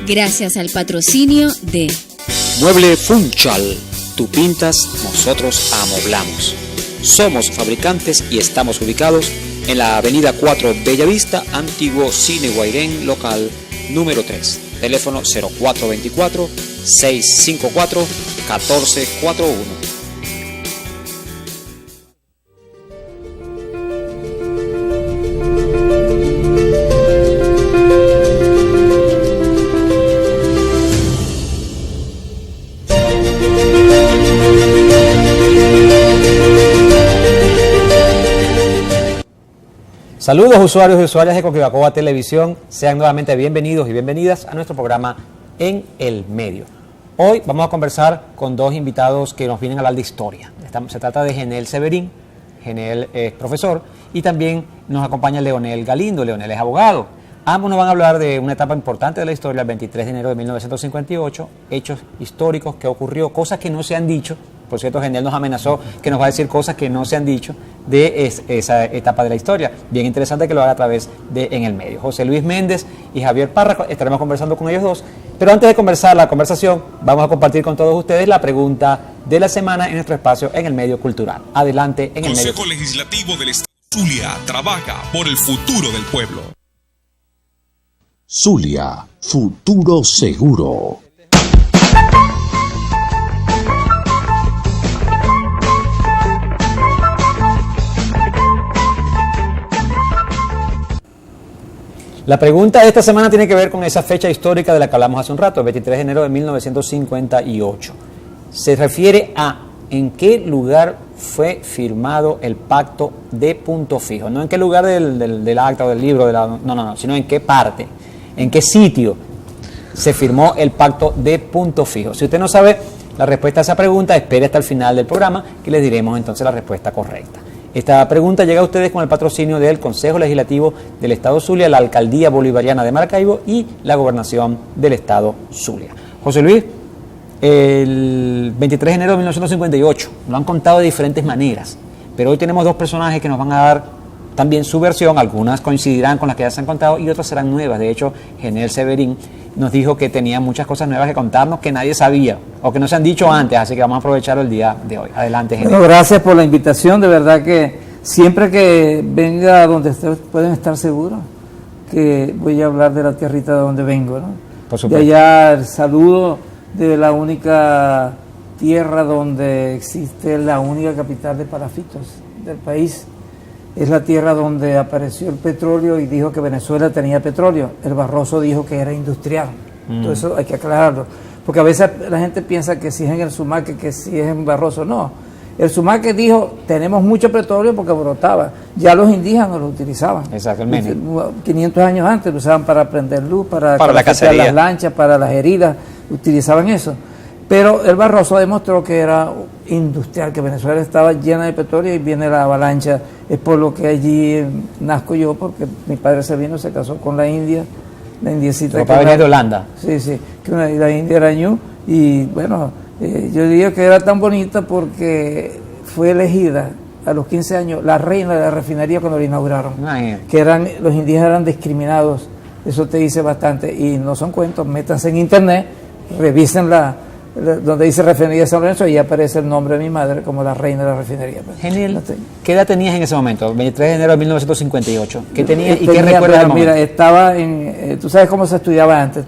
Gracias al patrocinio de Mueble Funchal. Tú pintas, nosotros amoblamos. Somos fabricantes y estamos ubicados en la avenida 4 Bellavista, antiguo Cine Guairén, local número 3. Teléfono 0424-654-1441. Saludos usuarios y usuarias de Coquibacoa Televisión, sean nuevamente bienvenidos y bienvenidas a nuestro programa En el Medio. Hoy vamos a conversar con dos invitados que nos vienen a hablar de historia. Se trata de Genel Severín. Genel es profesor y también nos acompaña Leonel Galindo. Leonel es abogado. Ambos nos van a hablar de una etapa importante de la historia, el 23 de enero de 1958, hechos históricos que ocurrió, cosas que no se han dicho. Por cierto, Genel nos amenazó que nos va a decir cosas que no se han dicho de esa etapa de la historia. Bien interesante que lo haga a través de En el Medio. José Luis Méndez y Javier Parra, estaremos conversando con ellos dos. Pero antes de comenzar la conversación, vamos a compartir con todos ustedes la pregunta de la semana en nuestro espacio En el Medio Cultural. Adelante, En el Medio. Consejo Legislativo del Estado Zulia trabaja por el futuro del pueblo. Zulia, futuro seguro. La pregunta de esta semana tiene que ver con esa fecha histórica de la que hablamos hace un rato, el 23 de enero de 1958. Se refiere a en qué lugar fue firmado el pacto de Punto Fijo. No en qué lugar del acta o del libro, no, sino en qué parte, en qué sitio se firmó el pacto de Punto Fijo. Si usted no sabe la respuesta a esa pregunta, espere hasta el final del programa que les diremos entonces la respuesta correcta. Esta pregunta llega a ustedes con el patrocinio del Consejo Legislativo del Estado Zulia, la Alcaldía Bolivariana de Maracaibo y la Gobernación del Estado Zulia. José Luis, el 23 de enero de 1958, lo han contado de diferentes maneras, pero hoy tenemos dos personajes que nos van a dar también su versión, algunas coincidirán con las que ya se han contado y otras serán nuevas. De hecho, Genel Severín nos dijo que tenía muchas cosas nuevas que contarnos que nadie sabía o que no se han dicho antes, así que vamos a aprovecharlo el día de hoy. Adelante, Genel. Bueno, gracias por la invitación, de verdad que siempre que venga donde ustedes pueden estar seguros que voy a hablar de la tierrita de donde vengo, ¿no? Por supuesto. De allá el saludo de la única tierra donde existe la única capital de palafitos del país. Es la tierra donde apareció el petróleo y dijo que Venezuela tenía petróleo. El Barroso dijo que era industrial. Todo eso hay que aclararlo. Porque a veces la gente piensa que si es en el Sumaque, que si es en Barroso. No. El Sumaque dijo, tenemos mucho petróleo porque brotaba. Ya los indígenas lo utilizaban. Exactamente. 500 años antes lo usaban para prender luz, para la cacería, las lanchas, para las heridas. Utilizaban eso. Pero el Barroso demostró que era industrial, que Venezuela estaba llena de petróleo y viene la avalancha. Es por lo que allí nazco yo, porque mi padre Servino se casó con la India, la indiecita. Tu papá venía de Holanda. Sí, que la India era ñu. Y bueno, yo diría que era tan bonita porque fue elegida a los 15 años la reina de la refinería cuando la inauguraron. Que los indígenas eran discriminados. Eso te dice bastante. Y no son cuentos, métanse en internet, revisen donde dice refinería de San Lorenzo y aparece el nombre de mi madre como la reina de la refinería. Genial. ¿Qué edad tenías en ese momento? 23 de enero de 1958. ¿Qué tenías y qué recuerdas del momento? Mira, estaba tú sabes cómo se estudiaba antes.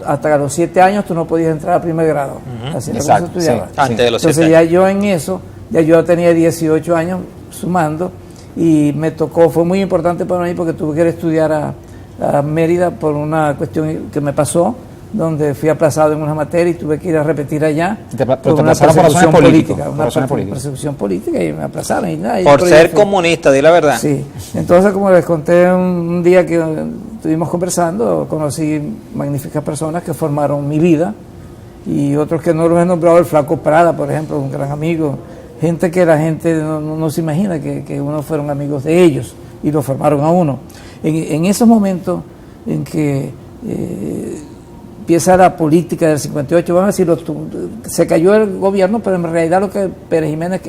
Hasta los 7 años tú no podías entrar a primer grado. Así era como se estudiaba. Sí. Antes de los 7 Entonces ya yo en eso, ya yo tenía 18 años sumando y me tocó, fue muy importante para mí porque tuve que ir a estudiar a Mérida por una cuestión que me pasó, donde fui aplazado en una materia y tuve que ir a repetir allá por una persecución política. Una persecución política y me aplazaron. Por ser comunista, di la verdad. Sí, entonces como les conté un día que estuvimos conversando, conocí magníficas personas que formaron mi vida y otros que no los he nombrado, el Flaco Prada, por ejemplo, un gran amigo, gente que la gente no se imagina que uno fueron amigos de ellos y lo formaron a uno. En esos momentos en que empieza la política del 58, vamos a decir, se cayó el gobierno, pero en realidad lo que Pérez Jiménez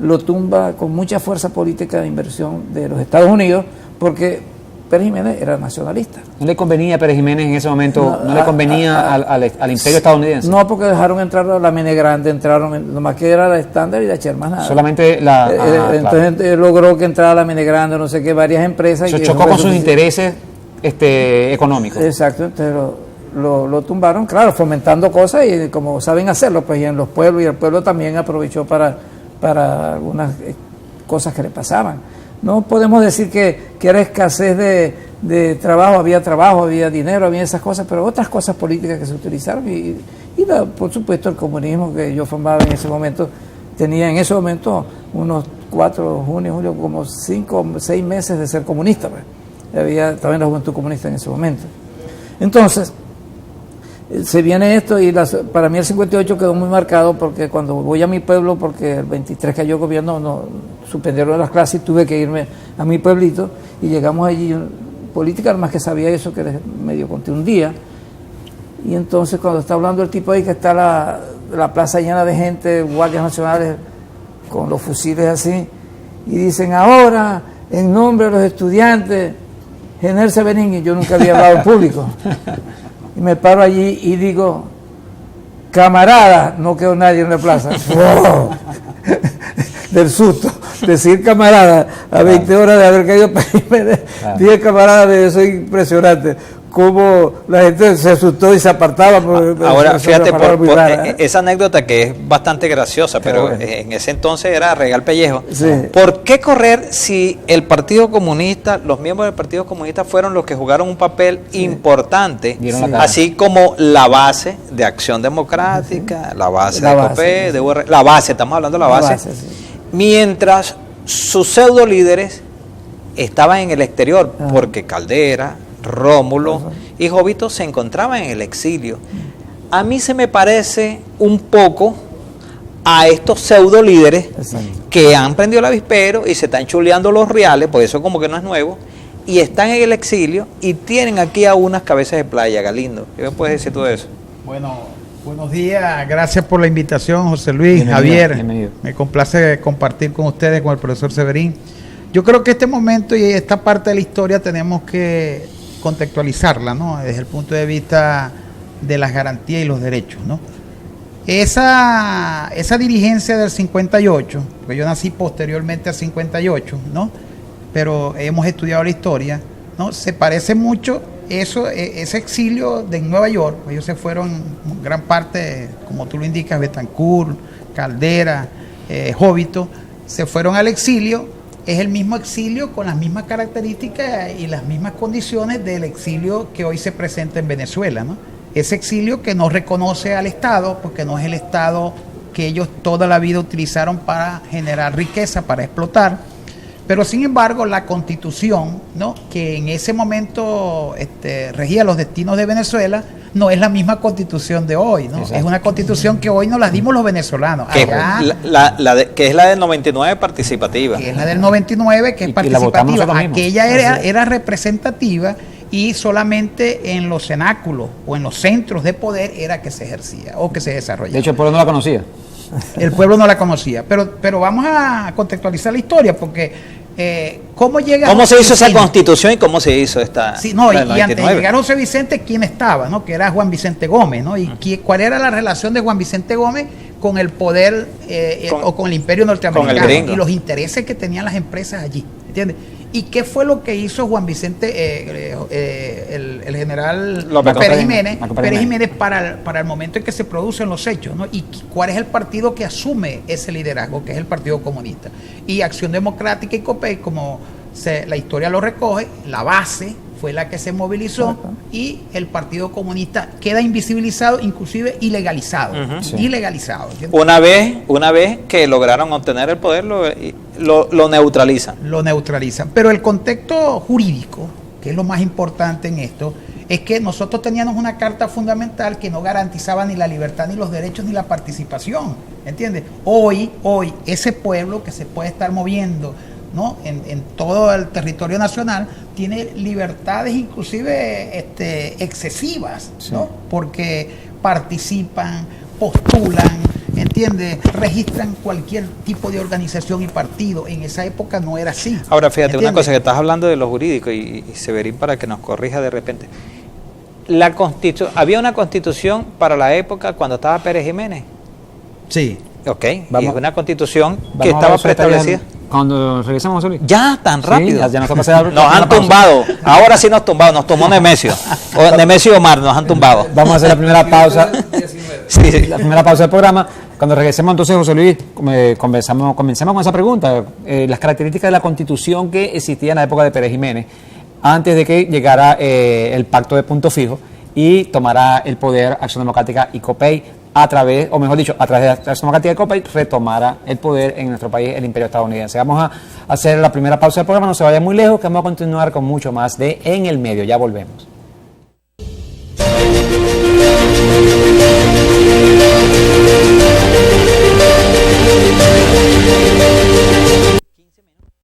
lo tumba con mucha fuerza política de inversión de los Estados Unidos, porque Pérez Jiménez era nacionalista. ¿No le convenía a Pérez Jiménez en ese momento, no le convenía al imperio estadounidense? No, porque dejaron entrar a la Mene Grande, nomás que era la estándar y la Sherman nada. Solamente entonces claro. Logró que entrara la Mene Grande, no sé qué, varias empresas. Se chocó con sus intereses económicos. Exacto, entonces lo tumbaron, claro, fomentando cosas y como saben hacerlo, pues y en los pueblos, y el pueblo también aprovechó para algunas cosas que le pasaban. No podemos decir que era escasez de trabajo, había dinero, había esas cosas, pero otras cosas políticas que se utilizaron por supuesto el comunismo que yo formaba en ese momento, tenía en ese momento unos 4, junio, julio, como 5 o 6 meses de ser comunista, pues. Estaba en la Juventud Comunista en ese momento. Entonces, se viene esto y para mí el 58 quedó muy marcado porque cuando voy a mi pueblo, porque el 23 cayó el gobierno, no suspendieron las clases y tuve que irme a mi pueblito y llegamos allí, política más que sabía eso que les medio conté un día, y entonces cuando está hablando el tipo ahí que está la plaza llena de gente, guardias nacionales con los fusiles así, y dicen ahora en nombre de los estudiantes, General Severín, y yo nunca había hablado en público. Y me paro allí y digo, camarada, no quedó nadie en la plaza. ¡Wow! Del susto. Decir camarada a 20 horas de haber caído Jiménez, dije camarada, eso es impresionante. Cómo la gente se asustó y se apartaba. Ahora, fíjate, esa anécdota que es bastante graciosa, pero bueno, en ese entonces era regal pellejo. Sí. ¿Por qué correr si el Partido Comunista, los miembros del Partido Comunista fueron los que jugaron un papel importante, así como la base de Acción Democrática, la base de COPE, de UR, la base, estamos hablando de la base, mientras sus pseudo líderes estaban en el exterior, porque Caldera, Rómulo y Jovito se encontraban en el exilio. A mí se me parece un poco a estos pseudo líderes que han prendido el avispero y se están chuleando los reales, porque eso como que no es nuevo, y están en el exilio y tienen aquí a unas cabezas de playa. Galindo, ¿qué me puedes decir tú de eso? Bueno, buenos días, gracias por la invitación, José Luis, bienvenido, Javier. Bienvenido. Me complace compartir con ustedes, con el profesor Severín. Yo creo que este momento y esta parte de la historia tenemos que contextualizarla, ¿no? Desde el punto de vista de las garantías y los derechos, ¿no? Esa dirigencia del 58, porque yo nací posteriormente al 58, ¿no? Pero hemos estudiado la historia, ¿no? Se parece mucho ese exilio de Nueva York. Ellos se fueron, gran parte, como tú lo indicas, Betancourt, Caldera, Jovito, se fueron al exilio. Es el mismo exilio con las mismas características y las mismas condiciones del exilio que hoy se presenta en Venezuela, ¿no? Ese exilio que no reconoce al Estado, porque no es el Estado que ellos toda la vida utilizaron para generar riqueza, para explotar. Pero sin embargo, la Constitución, ¿no?, que en ese momento regía los destinos de Venezuela, no es la misma Constitución de hoy, ¿no? Es una Constitución que hoy nos la dimos los venezolanos. Que es la del 99 participativa. Que es la del 99, que es participativa. Aquella era representativa y solamente en los cenáculos o en los centros de poder era que se ejercía o que se desarrollaba. De hecho, el pueblo no la conocía. El pueblo no la conocía. Pero vamos a contextualizar la historia, porque ¿cómo se hizo esa Constitución y cómo se hizo esta? Sí, no, y antes de llegar a José Vicente, ¿quién estaba? ¿No? Que era Juan Vicente Gómez, ¿no? Y cuál era la relación de Juan Vicente Gómez con el poder o con el imperio norteamericano y los intereses que tenían las empresas allí, ¿entiendes? ¿Y qué fue lo que hizo Juan Vicente, el general Pérez Jiménez para el momento en que se producen los hechos, ¿no? Y cuál es el partido que asume ese liderazgo, que es el Partido Comunista? Y Acción Democrática y COPEI, como la historia lo recoge, la base fue la que se movilizó y el Partido Comunista queda invisibilizado, inclusive ilegalizado. Ilegalizado. Una vez que lograron obtener el poder, lo neutralizan. Lo neutralizan. Pero el contexto jurídico, que es lo más importante en esto, es que nosotros teníamos una carta fundamental que no garantizaba ni la libertad, ni los derechos, ni la participación. ¿Entiendes? Hoy, ese pueblo que se puede estar moviendo, ¿no?, en todo el territorio nacional, tiene libertades inclusive excesivas, ¿no? Porque participan, postulan, ¿entiendes? ¿entiendes? Registran cualquier tipo de organización y partido. En esa época no era así. Ahora, fíjate, ¿entiendes? una cosa, que estás hablando de lo jurídico y Severín para que nos corrija de repente. Había una constitución para la época cuando estaba Pérez Jiménez. Sí. Ok, Vamos, y es una constitución vamos que a estaba ver su detalle preestablecida. Cuando regresemos, José Luis. Ya, tan rápido. Sí, ya nos toca hacer Nos han tumbado. Ahora sí nos tumbado. Nos tomó Nemesio. Nemesio y Omar nos han tumbado. Vamos a hacer la primera pausa. Sí. La primera pausa del programa. Cuando regresemos, entonces, José Luis, comencemos con esa pregunta. Las características de la constitución que existía en la época de Pérez Jiménez, antes de que llegara el pacto de punto fijo y tomara el poder Acción Democrática y COPEI a través de la Acción Democrática y COPEI, retomara el poder en nuestro país, el imperio estadounidense. Vamos a hacer la primera pausa del programa, no se vaya muy lejos, que vamos a continuar con mucho más de En el Medio. Ya volvemos.